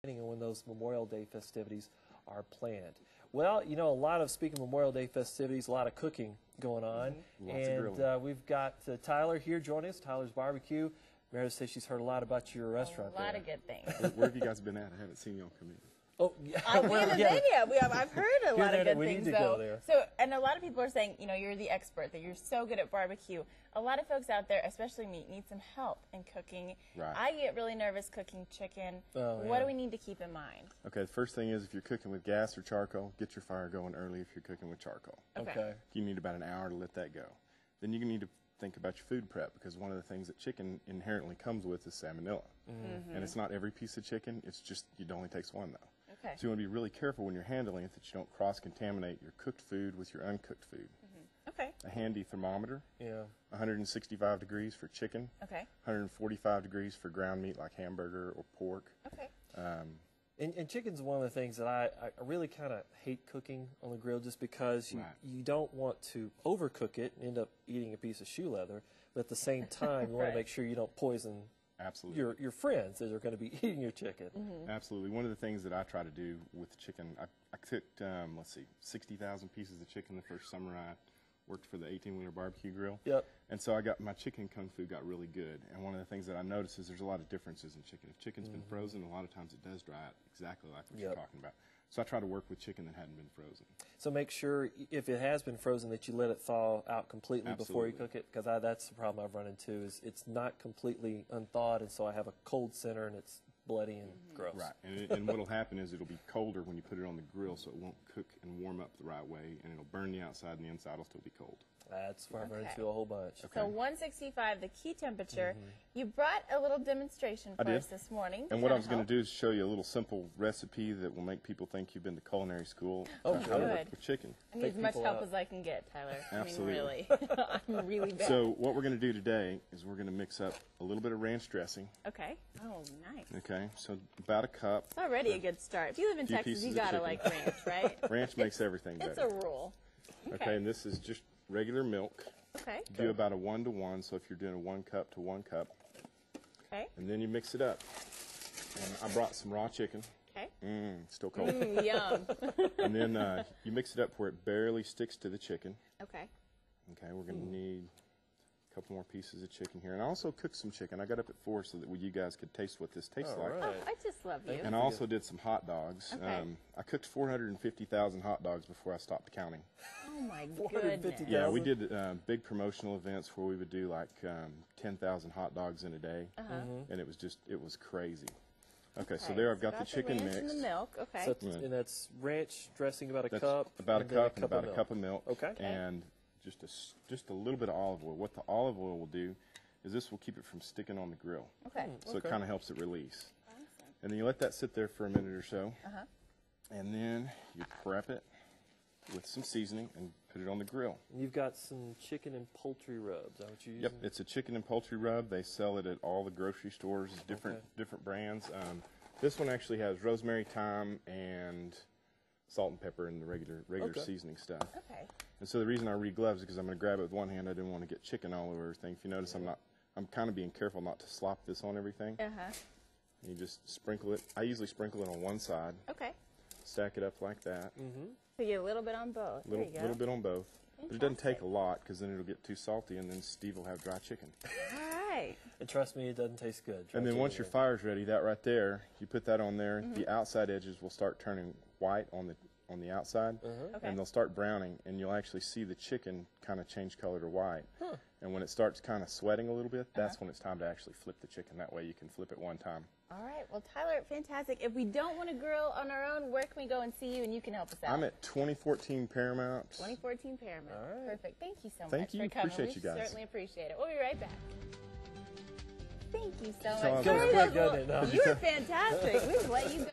depending on when those Memorial Day festivities are planned. Well, you know, speaking of Memorial Day festivities, a lot of cooking going on. And we've got Tyler here joining us, Tyler's BBQ. Meredith says she's heard a lot about your restaurant A lot of good things. Where have you guys been at? I haven't seen y'all come in. Oh, yeah. We haven't been yet. I've heard a lot of good things, though. Go there. So, and a lot of people are saying, you know, you're the expert, that you're so good at barbecue. A lot of folks out there, especially me, need some help in cooking. Right. I get really nervous cooking chicken. What do we need to keep in mind? Okay, the first thing is if you're cooking with gas or charcoal, get your fire going early if you're cooking with charcoal. Okay. You need about an hour to let that go. Then you need to think about your food prep, because one of the things that chicken inherently comes with is salmonella. And it's not every piece of chicken, it's just, it only takes one though. Okay. So you want to be really careful when you're handling it that you don't cross-contaminate your cooked food with your uncooked food. Okay. A handy thermometer. Yeah. 165 degrees for chicken. Okay. 145 degrees for ground meat like hamburger or pork. Okay. And chicken's one of the things that I really kind of hate cooking on the grill, just because you don't want to overcook it and end up eating a piece of shoe leather, but at the same time you want to make sure you don't poison your friends that are going to be eating your chicken. Absolutely. One of the things that I try to do with chicken, I cooked, let's see, 60,000 pieces of chicken the first summer I worked for the 18-wheeler barbecue grill. Yep. And so my chicken kung fu got really good. And one of the things that I noticed is there's a lot of differences in chicken. If chicken's been frozen, a lot of times it does dry out exactly like what you're talking about. So I try to work with chicken that hadn't been frozen. So make sure, if it has been frozen, that you let it thaw out completely before you cook it, because that's the problem I've run into, is it's not completely unthawed, and so I have a cold center and it's bloody and gross. Right, and what'll happen is it'll be colder when you put it on the grill, so it won't cook and warm up the right way, and it'll burn the outside and the inside will still be cold. That's where I've run into a whole bunch. So 165, the key temperature. You brought a little demonstration for us this morning. And what I was going to do is show you a little simple recipe that will make people think you've been to culinary school. Oh, how to work with chicken. I need as much help as I can get, Tyler. Absolutely. I mean, really. I'm really bad. So what we're going to do today is we're going to mix up a little bit of ranch dressing. Okay. Oh, nice. Okay, so about a cup. It's already a good start. If you live in Texas, you got to like ranch, right? Ranch makes everything better. It's a rule. Okay, and this is just regular milk. Okay. Do about a 1-to-1, so if you're doing a 1 cup to 1 cup. Okay. And then you mix it up. And I brought some raw chicken. Okay. Still cold. Yum. And then you mix it up where it barely sticks to the chicken. Okay. Okay, we're going to need a couple more pieces of chicken here. And I also cooked some chicken. I got up at 4 so that you guys could taste what this tastes like. Oh, I just love you. And I also did some hot dogs. Okay. I cooked 450,000 hot dogs before I stopped counting. Oh, my goodness. Yeah, we did big promotional events where we would do like 10,000 hot dogs in a day. And it was crazy. Okay, so there I've got the chicken mixed. And the milk, okay. So and that's ranch dressing about a cup. About a cup and about a cup of milk. Okay. And just a little bit of olive oil. What the olive oil will do is this will keep it from sticking on the grill. Okay. So it kind of helps it release. Awesome. And then you let that sit there for a minute or so. And then you prep it with some seasoning and put it on the grill. You've got some chicken and poultry rubs. Is that what you're using? Yep, it's a chicken and poultry rub. They sell it at all the grocery stores, different brands. This one actually has rosemary, thyme, and salt and pepper and the regular seasoning stuff. Okay. And so the reason I re-gloves is because I'm going to grab it with one hand. I didn't want to get chicken all over everything. If you notice, I'm kind of being careful not to slop this on everything. You just sprinkle it. I usually sprinkle it on one side. Okay. Stack it up like that. So you get a little bit on both. A little bit on both. But it doesn't take a lot, because then it'll get too salty, and then Steve will have dry chicken. All right. And trust me, it doesn't taste good. And then once your fire's ready, that right there, you put that on there. The outside edges will start turning white on the outside, and they'll start browning, and you'll actually see the chicken kind of change color to white. And when it starts kind of sweating a little bit, that's when it's time to actually flip the chicken. That way you can flip it one time. All right. Well, Tyler, fantastic. If we don't want to grill on our own, where can we go and see you and you can help us out? I'm at 2014 Paramount. 2014 Paramount. All right. Perfect. Thank you so much Thank you. for coming. Appreciate you guys. We certainly appreciate it. We'll be right back. Thank you so much. all good, You were fantastic. We just let you go.